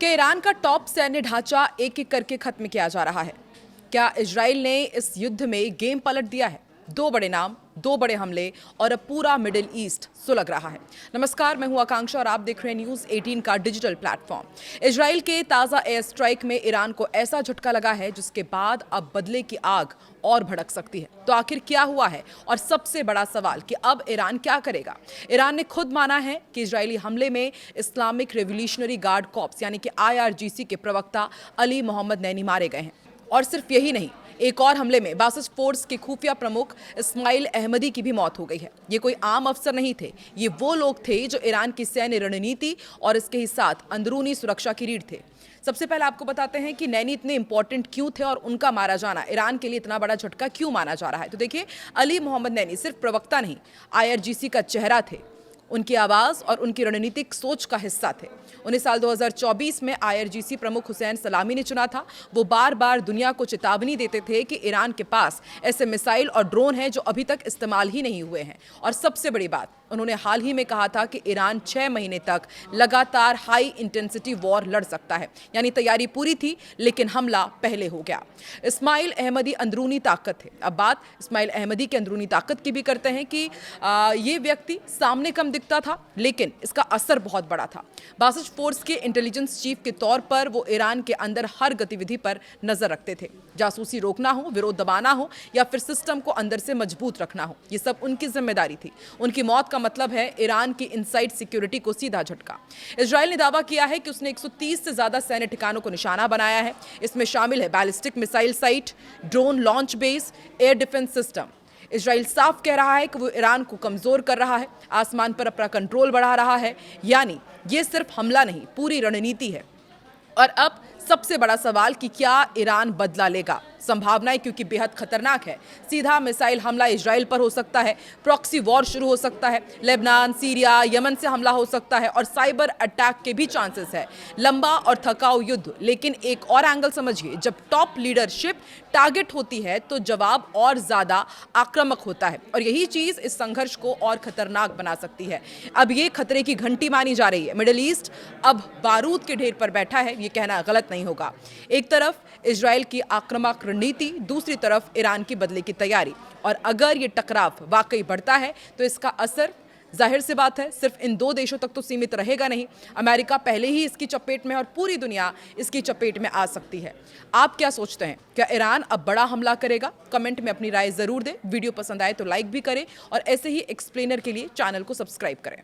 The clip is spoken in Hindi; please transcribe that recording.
कि ईरान का टॉप सैन्य ढांचा एक एक करके खत्म किया जा रहा है। क्या इजराइल ने इस युद्ध में गेम पलट दिया है? दो बड़े नाम, दो बड़े हमले और अब पूरा मिडिल ईस्ट सुलग रहा है। नमस्कार, मैं हूं आकांक्षा और आप देख रहे हैं न्यूज़ 18 का डिजिटल प्लेटफॉर्म। इजराइल के ताज़ा एयर स्ट्राइक में ईरान को ऐसा झटका लगा है जिसके बाद अब बदले की आग और भड़क सकती है। तो आखिर क्या हुआ है और सबसे बड़ा सवाल कि अब ईरान क्या करेगा? ईरान ने खुद माना है कि इजरायली हमले में इस्लामिक रेवोल्यूशनरी गार्ड कॉर्प्स यानी कि IRGC के प्रवक्ता अली मोहम्मद नैनी मारे गए हैं। और सिर्फ यही नहीं, एक और हमले में बासिस फोर्स के खुफिया प्रमुख इस्माइल अहमदी की भी मौत हो गई है। ये कोई आम अफसर नहीं थे, ये वो लोग थे जो ईरान की सैन्य रणनीति और इसके ही साथ अंदरूनी सुरक्षा की रीढ़ थे। सबसे पहले आपको बताते हैं कि नैनी इतने इंपॉर्टेंट क्यों थे और उनका मारा जाना ईरान के लिए इतना बड़ा झटका क्यों माना जा रहा है। तो देखिए, अली मोहम्मद नैनी सिर्फ प्रवक्ता नहीं, IRGC का चेहरा थे। उनकी आवाज़ और उनकी रणनीतिक सोच का हिस्सा थे। उन्हें साल 2024 में IRGC प्रमुख हुसैन सलामी ने चुना था। वो बार बार दुनिया को चेतावनी देते थे कि ईरान के पास ऐसे मिसाइल और ड्रोन हैं जो अभी तक इस्तेमाल ही नहीं हुए हैं। और सबसे बड़ी बात, उन्होंने हाल ही में कहा था कि ईरान 6 महीने तक लगातार हाई इंटेंसिटी वॉर लड़ सकता है। यानी तैयारी पूरी थी लेकिन हमला पहले हो गया। इस्माइल अहमदी अंदरूनी ताकत थे। अब बात इस्माइल अहमदी की अंदरूनी ताकत की भी करते हैं कि ये व्यक्ति सामने कम दिखता था लेकिन इसका असर बहुत बड़ा था। बासिस फोर्स के इंटेलिजेंस चीफ के तौर पर वो ईरान के अंदर हर गतिविधि पर नजर रखते थे। जासूसी रोकना हो, विरोध दबाना हो या फिर सिस्टम को अंदर से मजबूत रखना हो, ये सब उनकी जिम्मेदारी थी। उनकी मौत का मतलब है ईरान की इनसाइड सिक्योरिटी को सीधा झटका। इजराइल ने दावा किया है कि उसने 130 से ज्यादा सैन्य ठिकानों को निशाना बनाया है। इसमें शामिल है ballistic missile site, drone launch base, air defence system. Israel साफ कह रहा है कि वो ईरान को कमजोर कर रहा है, आसमान पर अपना कंट्रोल बढ़ा रहा है। यानी ये सिर्फ हमला नहीं, पूरी रणनीति है। और अब सबसे बड़ा सवाल कि क्या ईरान बदला लेगा? संभावनाएं क्योंकि बेहद खतरनाक है। सीधा मिसाइल हमला इजराइल पर हो सकता है, प्रॉक्सी वॉर शुरू हो सकता है, लेबनान, सीरिया, यमन से हमला हो सकता है और साइबर अटैक के भी चांसेस है। लंबा और थकाऊ युद्ध, लेकिन एक और एंगल समझिए, जब टॉप लीडरशिप टारगेट होती है तो जवाब और ज्यादा आक्रामक होता है और यही चीज इस संघर्ष को और खतरनाक बना सकती है। अब ये खतरे की घंटी मानी जा रही है। मिडिल ईस्ट अब बारूद के ढेर पर बैठा है, ये कहना गलत नहीं होगा। एक तरफ इजराइल की आक्रामक रणनीति, दूसरी तरफ ईरान की बदले की तैयारी। और अगर ये टकराव वाकई बढ़ता है तो इसका असर जाहिर सी बात है सिर्फ इन दो देशों तक तो सीमित रहेगा नहीं। अमेरिका पहले ही इसकी चपेट में और पूरी दुनिया इसकी चपेट में आ सकती है। आप क्या सोचते हैं? क्या ईरान अब बड़ा हमला करेगा? कमेंट में अपनी राय जरूर दें। वीडियो पसंद आए तो लाइक भी करें और ऐसे ही एक्सप्लेनर के लिए चैनल को सब्सक्राइब करें।